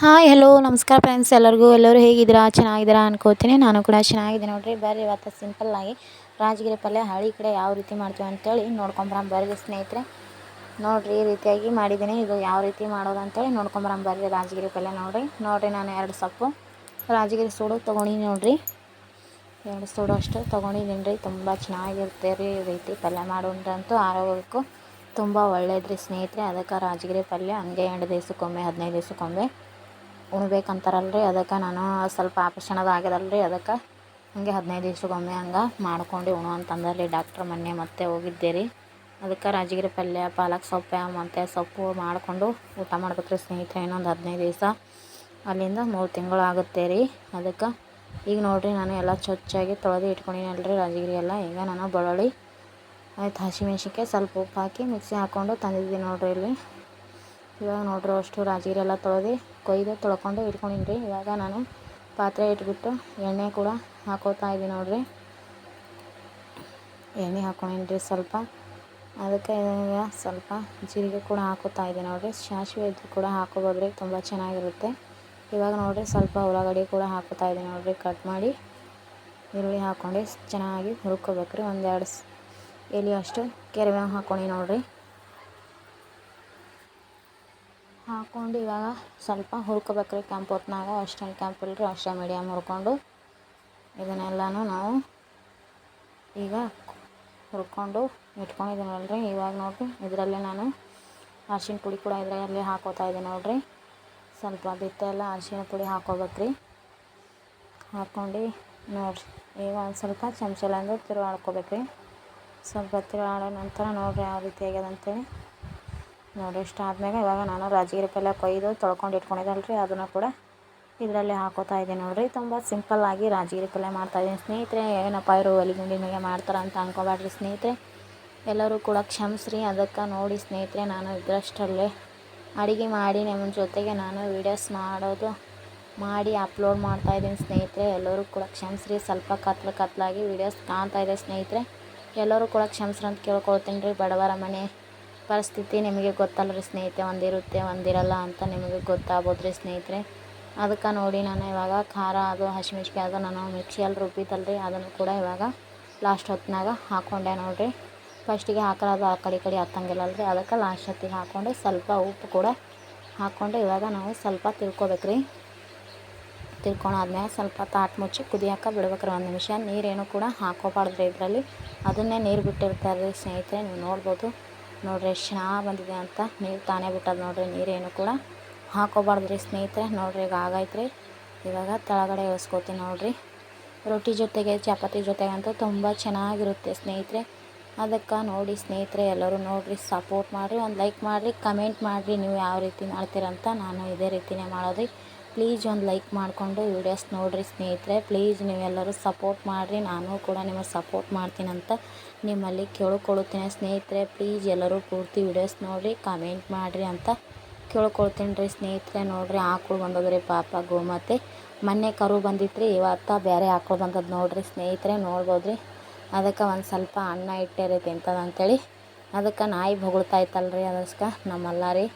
Hi hello ನಮಸ್ಕಾರ friends ಎಲ್ಲರೂ ಹೇಗಿದ್ದೀರಾ ಚೆನ್ನಾಗಿದ್ದೀರಾ ಅನ್ಕೋತೀನಿ. ನಾನು ಕೂಡ ಚೆನ್ನಾಗಿದ್ದೀನಿ ನೋಡಿರಿ. ಬರ್ರಿ ಇವತ್ತು ಸಿಂಪಲ್ಲಾಗಿ ರಾಜಗಿರಿ ಪಲ್ಯ ಹಳ್ಳಿ ಕಡೆ ಯಾವ ರೀತಿ ಮಾಡ್ತೀವಿ ಅಂತೇಳಿ ನೋಡ್ಕೊಂಬರಂ ಬರ್ರಿ ಸ್ನೇಹಿತರೆ. ನೋಡಿರಿ ಈ ರೀತಿಯಾಗಿ ಮಾಡಿದ್ದೀನಿ. ಇದು ಯಾವ ರೀತಿ ಮಾಡೋದು ಅಂತೇಳಿ ನೋಡ್ಕೊಂಬರಂ ಬರ್ರಿ. ರಾಜಗಿರಿ ಪಲ್ಯ ನೋಡಿರಿ ನಾನು 2 ಸೊಪ್ಪು ರಾಜಗಿರಿ ಸೂಡು ತೊಗೊಂಡಿನಿ ನೋಡಿರಿ. 2 ಸೂಡು ಅಷ್ಟು ತೊಗೊಂಡಿದ್ದೀನಿ ರೀ. ತುಂಬ ಚೆನ್ನಾಗಿರುತ್ತೆ ರೀ ಈ ರೀತಿ ಪಲ್ಯ ಮಾಡೋದಂತೂ ಆರೋಗ್ಯಕ್ಕೂ ತುಂಬ ಒಳ್ಳೇದ್ರಿ ಸ್ನೇಹಿತರೆ. ಅದಕ್ಕೆ ರಾಜಗಿರಿ ಪಲ್ಯ ಹಂಗೆ 2 ದಿವಸಕ್ಕೊಮ್ಮೆ 15 ದಿವಸಕ್ಕೊಮ್ಮೆ ಉಣ್ಬೇಕಂತಾರಲ್ರಿ. ಅದಕ್ಕೆ ನಾನು ಸ್ವಲ್ಪ ಆಪರೇಷನ್ ಆಗ್ಯದಲ್ರಿ. ಅದಕ್ಕೆ ಹಂಗೆ 15 ದಿವಸಕ್ಕೊಮ್ಮೆ ಹಂಗೆ ಮಾಡ್ಕೊಂಡು ಉಣು ಅಂತಂದ್ರಿ ಡಾಕ್ಟ್ರ್. ಮೊನ್ನೆ ಮತ್ತೆ ಹೋಗಿದ್ದೆ ರೀ. ಅದಕ್ಕೆ ರಾಜಗಿರಿ ಪಲ್ಯ ಪಾಲಕ್ ಸೊಪ್ಪು ಮೆಂತ್ಯ ಸೊಪ್ಪು ಮಾಡಿಕೊಂಡು ಊಟ ಮಾಡ್ಬೇಕ್ರಿ ಸ್ನೇಹಿತರೆ. ಇನ್ನೊಂದು 15 ದಿವಸ ಅಲ್ಲಿಂದ 3 ತಿಂಗಳು ಆಗುತ್ತೆ ರೀ. ಅದಕ್ಕೆ ಈಗ ನೋಡಿರಿ ನಾನು ಎಲ್ಲ ಸ್ವಚ್ಛಾಗಿ ತೊಳೆದು ಇಟ್ಕೊಂಡಿನಲ್ರಿ ರಾಜಗಿರಿ ಎಲ್ಲ. ಈಗ ನಾನು ಬೆಳ್ಳುಳ್ಳಿ ಆಯ್ತು ಹಸಿಮೆಣ್ಸಿನ್ಕಾಯಿ ಸ್ವಲ್ಪ ಉಪ್ಪು ಹಾಕಿ ಮಿಕ್ಸಿ ಹಾಕ್ಕೊಂಡು ತಂದಿದ್ದೀನಿ ನೋಡಿರಿ ಇಲ್ಲಿ. ಇವಾಗ ನೋಡ್ರಿ ಅಷ್ಟು ರಾಜಗಿರಿ ಎಲ್ಲ ಕೊಯ್ದು ತೊಳ್ಕೊಂಡು ಇಟ್ಕೊಂಡಿನಿ ರೀ. ಇವಾಗ ನಾನು ಪಾತ್ರೆ ಇಟ್ಬಿಟ್ಟು ಎಣ್ಣೆ ಕೂಡ ಹಾಕೋತಾ ಇದ್ದೀನಿ ನೋಡಿರಿ. ಎಣ್ಣೆ ಹಾಕ್ಕೊಂಡಿನಿ ರೀ ಸ್ವಲ್ಪ. ಅದಕ್ಕೆ ಈಗ ಸ್ವಲ್ಪ ಜೀರಿಗೆ ಕೂಡ ಹಾಕೋತಾ ಇದ್ದೀನಿ ನೋಡಿರಿ. ಸಾಸಿವೆ ಇದ್ದು ಕೂಡ ಹಾಕೋಬೋದ್ರಿ, ತುಂಬ ಚೆನ್ನಾಗಿರುತ್ತೆ. ಇವಾಗ ನೋಡಿರಿ ಸ್ವಲ್ಪ ಉಳ್ಳಾಗಡ್ಡಿ ಕೂಡ ಹಾಕೋತಾ ಇದ್ದೀನಿ ನೋಡಿರಿ. ಕಟ್ ಮಾಡಿ ಈರುಳ್ಳಿ ಹಾಕ್ಕೊಂಡು ಚೆನ್ನಾಗಿ ಹುರ್ಕೋಬೇಕ್ರಿ. 1-2 ಎಲೆ ಅಷ್ಟು ಕರಿಬೇವು ಹಾಕ್ಕೊಂಡು ನೋಡಿರಿ. ಹಾಕ್ಕೊಂಡು ಇವಾಗ ಸ್ವಲ್ಪ ಹುರ್ಕೋಬೇಕ್ರಿ ಕೆಂಪು ಹೊತ್ನಾಗ. ಅಷ್ಟೊಂದು ಕೆಂಪಿಲ್ರಿ, ಅಷ್ಟೇ ಮೀಡಿಯಮ್ ಹುರ್ಕೊಂಡು ಇದನ್ನೆಲ್ಲನೂ ನಾವು ಈಗ ಹುರ್ಕೊಂಡು ಇಟ್ಕೊಂಡಿದ್ದೀನಲ್ರಿ. ಇವಾಗ ನೋಡಿರಿ ಇದರಲ್ಲಿ ನಾನು ಅರಿಶಿಣ ಪುಡಿ ಕೂಡ ಇದರಲ್ಲಿ ಹಾಕೋತಾ ಇದ್ದೀನಿ ನೋಡಿರಿ. ಸ್ವಲ್ಪ ಬಿತ್ತೆಲ್ಲ ಅರಿಶಿಣ ಪುಡಿ ಹಾಕ್ಕೋಬೇಕ್ರಿ. ಹಾಕ್ಕೊಂಡು ನೋಡಿರಿ ಈಗ ಒಂದು ಸ್ವಲ್ಪ ಚಮಚಲಿಂದ ತಿರುವಾಡ್ಕೋಬೇಕ್ರಿ. ಸ್ವಲ್ಪ ತಿರುವಾಡೋ ನಂತರ ನೋಡಿರಿ ಯಾವ ರೀತಿ ಆಗ್ಯದ ಅಂತೇಳಿ ನೋಡಿರಿ. ಇಷ್ಟ ಆದ್ಮೇಲೆ ಇವಾಗ ನಾನು ರಾಜಗಿರಿ ಪಲ್ಯ ಕೊಯ್ದು ತೊಳ್ಕೊಂಡು ಇಟ್ಕೊಂಡಿದ್ದಲ್ರಿ ಅದನ್ನು ಕೂಡ ಇದರಲ್ಲಿ ಹಾಕೋತಾ ಇದ್ದೀನಿ ನೋಡಿರಿ. ತುಂಬ ಸಿಂಪಲ್ಲಾಗಿ ರಾಜಗಿರಿ ಪಲ್ಯ ಮಾಡ್ತಾಯಿದ್ದೀನಿ ಸ್ನೇಹಿತರೆ. ಏನಪ್ಪ ಇವರು ಒಲೆಗುಂಡಿ ಮೇಲೆ ಮಾಡ್ತಾರೆ ಅಂತ ಅನ್ಕೋಬೇಡ್ರಿ ಸ್ನೇಹಿತರೆ. ಎಲ್ಲರೂ ಕೂಡ ಕ್ಷಮಿಸ್ರಿ. ಅದಕ್ಕೆ ನೋಡಿ ಸ್ನೇಹಿತರೆ ನಾನು ಇದರಷ್ಟಲ್ಲೇ ಅಡುಗೆ ಮಾಡಿ ನಿಮ್ಮ ಜೊತೆಗೆ ನಾನು ವೀಡಿಯೋಸ್ ಮಾಡಿ ಅಪ್ಲೋಡ್ ಮಾಡ್ತಾಯಿದ್ದೀನಿ ಸ್ನೇಹಿತರೆ. ಎಲ್ಲರೂ ಕೂಡ ಕ್ಷಮಿಸ್ರಿ. ಸ್ವಲ್ಪ ಕತ್ಲಾಗಿ ವೀಡಿಯೋಸ್ ಕಾಣ್ತಾಯಿದೆ ಸ್ನೇಹಿತರೆ. ಎಲ್ಲರೂ ಕೂಡ ಕ್ಷಮಿಸ್ರಿ ಅಂತ ಕೇಳ್ಕೊಳ್ತೀನಿ ರೀ. ಬಡವರ ಮನೆ ಪರಿಸ್ಥಿತಿ ನಿಮಗೆ ಗೊತ್ತಲ್ರಿ ಸ್ನೇಹಿತರೆ. ಒಂದಿರುತ್ತೆ ಒಂದಿರಲ್ಲ ಅಂತ ನಿಮಗೆ ಗೊತ್ತಾಗ್ಬೋದ್ರಿ ಸ್ನೇಹಿತರೆ. ಅದಕ್ಕೆ ನೋಡಿ ನಾನು ಇವಾಗ ಖಾರ ಅದು ಹಸಿಮೆಣ್ಸಿನ್ಕಾಯಿ ಅದು ನಾನು ಮಿಕ್ಸಿಯಲ್ಲಿ ರುಬ್ಬಿದ್ದಲ್ರಿ ಅದನ್ನು ಕೂಡ ಇವಾಗ ಲಾಸ್ಟ್ ಹೊತ್ತಿನಾಗ ಹಾಕ್ಕೊಂಡೆ ನೋಡಿರಿ. ಫಸ್ಟಿಗೆ ಹಾಕೋದು ಆ ಕಡೆ ಹತ್ತಂಗಿಲ್ಲಲ್ರಿ. ಅದಕ್ಕೆ ಲಾಸ್ಟ್ ಹೊತ್ತಿಗೆ ಹಾಕ್ಕೊಂಡು ಸ್ವಲ್ಪ ಉಪ್ಪು ಕೂಡ ಹಾಕ್ಕೊಂಡು ಇವಾಗ ನಾವು ಸ್ವಲ್ಪ ತಿರ್ಕೋಬೇಕ್ರಿ. ತಿರ್ಕೊಂಡಾದ್ಮೇಲೆ ಸ್ವಲ್ಪ ತಾಟ್ ಮುಚ್ಚಿ ಕುದಿಯೋಕೆ ಬಿಡ್ಬೇಕ್ರಿ 1 ನಿಮಿಷ. ನೀರೇನು ಕೂಡ ಹಾಕೋಬಾರ್ದ್ರಿ ಇದರಲ್ಲಿ. ಅದನ್ನೇ ನೀರು ಬಿಟ್ಟಿರ್ತಾರೆ ರೀ ಸ್ನೇಹಿತರೆ. ನೀವು ನೋಡ್ಬೋದು ನೋಡಿರಿ ಎಷ್ಟು ಚೆನ್ನಾಗಿ ಬಂದಿದೆ ಅಂತ. ನೀರು ತಾನೇ ಬಿಟ್ಟದು ನೋಡಿರಿ. ನೀರೇನು ಕೂಡ ಹಾಕೋಬಾರ್ದ್ರಿ ಸ್ನೇಹಿತರೆ. ನೋಡಿರಿ ಈಗ ಆಗೈತ್ರಿ. ಇವಾಗ ಕೆಳಗಡೆ ಇಳಿಸ್ಕೋತೀನಿ ನೋಡಿರಿ. ರೊಟ್ಟಿ ಜೊತೆಗೆ ಚಪಾತಿ ಜೊತೆಗೆ ಅಂತೂ ತುಂಬ ಚೆನ್ನಾಗಿರುತ್ತೆ ಸ್ನೇಹಿತರೆ. ಅದಕ್ಕೆ ನೋಡಿ ಸ್ನೇಹಿತರೆ ಎಲ್ಲರೂ ನೋಡಿರಿ ಸಪೋರ್ಟ್ ಮಾಡಿರಿ. ಒಂದು ಲೈಕ್ ಮಾಡಿರಿ, ಕಮೆಂಟ್ ಮಾಡಿರಿ ನೀವು ಯಾವ ರೀತಿ ಮಾಡ್ತೀರಂತ. ನಾನು ಇದೇ ರೀತಿಯೇ ಮಾಡೋದು. ಪ್ಲೀಸ್ ಒಂದು ಲೈಕ್ ಮಾಡಿಕೊಂಡು ವೀಡಿಯೋಸ್ ನೋಡಿರಿ ಸ್ನೇಹಿತರೆ. ಪ್ಲೀಸ್ ನೀವೆಲ್ಲರೂ ಸಪೋರ್ಟ್ ಮಾಡಿರಿ. ನಾನು ಕೂಡ ನಿಮಗೆ ಸಪೋರ್ಟ್ ಮಾಡ್ತೀನಂತ ನಿಮ್ಮಲ್ಲಿ ಕೇಳ್ಕೊಳ್ತೀನಿ ಸ್ನೇಹಿತರೆ. ಪ್ಲೀಸ್ ಎಲ್ಲರೂ ಪೂರ್ತಿ ವೀಡಿಯೋಸ್ ನೋಡಿರಿ, ಕಮೆಂಟ್ ಮಾಡಿರಿ ಅಂತ ಕೇಳ್ಕೊಳ್ತೀನಿ ರೀ ಸ್ನೇಹಿತರೆ. ನೋಡಿರಿ ಆಕಳು ಬಂದದ್ರಿ ಪಾಪ ಗೋಮಾತೆ. ಮೊನ್ನೆ ಕರು ಬಂದಿತ್ತು ರೀ, ಇವತ್ತು ಬೇರೆ ಆಕಳು ಬಂದದ್ದು ನೋಡಿರಿ ಸ್ನೇಹಿತರೆ. ನೋಡ್ಬೋದ್ರಿ. ಅದಕ್ಕೆ ಒಂದು ಸ್ವಲ್ಪ ಅನ್ನ ಇಟ್ಟೆ ರೀ ತಿಂತದಂತೇಳಿ. ಅದಕ್ಕೆ ನಾಯಿ ಬೊಗಳ್ತಾ ಇತ್ತಲ್ರಿ. ಅದಕ್ಕೆ ನಮ್ಮಲ್ಲ ರೀ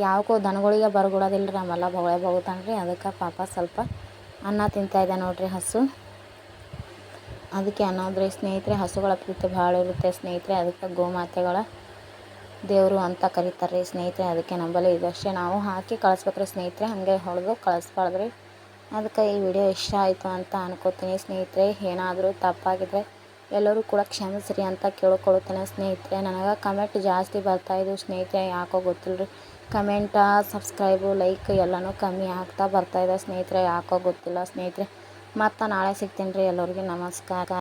ಯಾವಕ್ಕೂ ದನಗಳಿಗೆ ಬರ್ಗೊಡೋದಿಲ್ಲ ರೀ. ನಮ್ಮಲ್ಲ ಬೊಗಳ್ತಾನೆ ರೀ. ಅದಕ್ಕೆ ಪಾಪ ಸ್ವಲ್ಪ ಅನ್ನ ತಿಂತಾಯಿದೆ ನೋಡಿರಿ ಹಸು. ಅದಕ್ಕೆ ಅನ್ನೋದ್ರಿ ಸ್ನೇಹಿತರೆ. ಹಸುಗಳ ಪ್ರೀತಿ ಭಾಳ ಇರುತ್ತೆ ಸ್ನೇಹಿತರೆ. ಅದಕ್ಕೆ ಗೋಮಾತೆಗಳ ದೇವರು ಅಂತ ಕರೀತಾರೆ ರೀ ಸ್ನೇಹಿತರೆ. ಅದಕ್ಕೆ ನಂಬಲ್ಲಿ ಇದಷ್ಟೇ ನಾವು ಹಾಕಿ ಕಳಿಸ್ಬೇಕ್ರಿ ಸ್ನೇಹಿತರೆ. ಹಾಗೆ ಹೊಡೆದು ಕಳಿಸ್ಬಾರ್ದ್ರಿ. ಅದಕ್ಕೆ ಈ ವಿಡಿಯೋ ಇಷ್ಟ ಆಯಿತು ಅಂತ ಅನ್ಕೋತೀನಿ ಸ್ನೇಹಿತರೆ. ಏನಾದರೂ ತಪ್ಪಾಗಿದ್ರೆ ಎಲ್ಲರೂ ಕೂಡ ಕ್ಷಮಿಸ್ರಿ ಅಂತ ಕೇಳ್ಕೊಳ್ತೀನಿ ಸ್ನೇಹಿತರೆ. ನನಗೆ ಕಮೆಂಟ್ ಜಾಸ್ತಿ ಬರ್ತಾಯಿದ್ವು ಸ್ನೇಹಿತರೆ, ಯಾಕೋ ಗೊತ್ತಿಲ್ಲರಿ. ಕಮೆಂಟ ಸಬ್ಸ್ಕ್ರೈಬು ಲೈಕ್ ಎಲ್ಲನೂ ಕಮ್ಮಿ ಆಗ್ತಾ ಬರ್ತಾಯಿದೆ ಸ್ನೇಹಿತರೆ. ಯಾಕೋ ಗೊತ್ತಿಲ್ಲ ಸ್ನೇಹಿತರೆ. ಮತ್ತು ನಾಳೆ ಸಿಗ್ತೀನಿ ರೀ. ಎಲ್ಲರಿಗೂ ನಮಸ್ಕಾರ.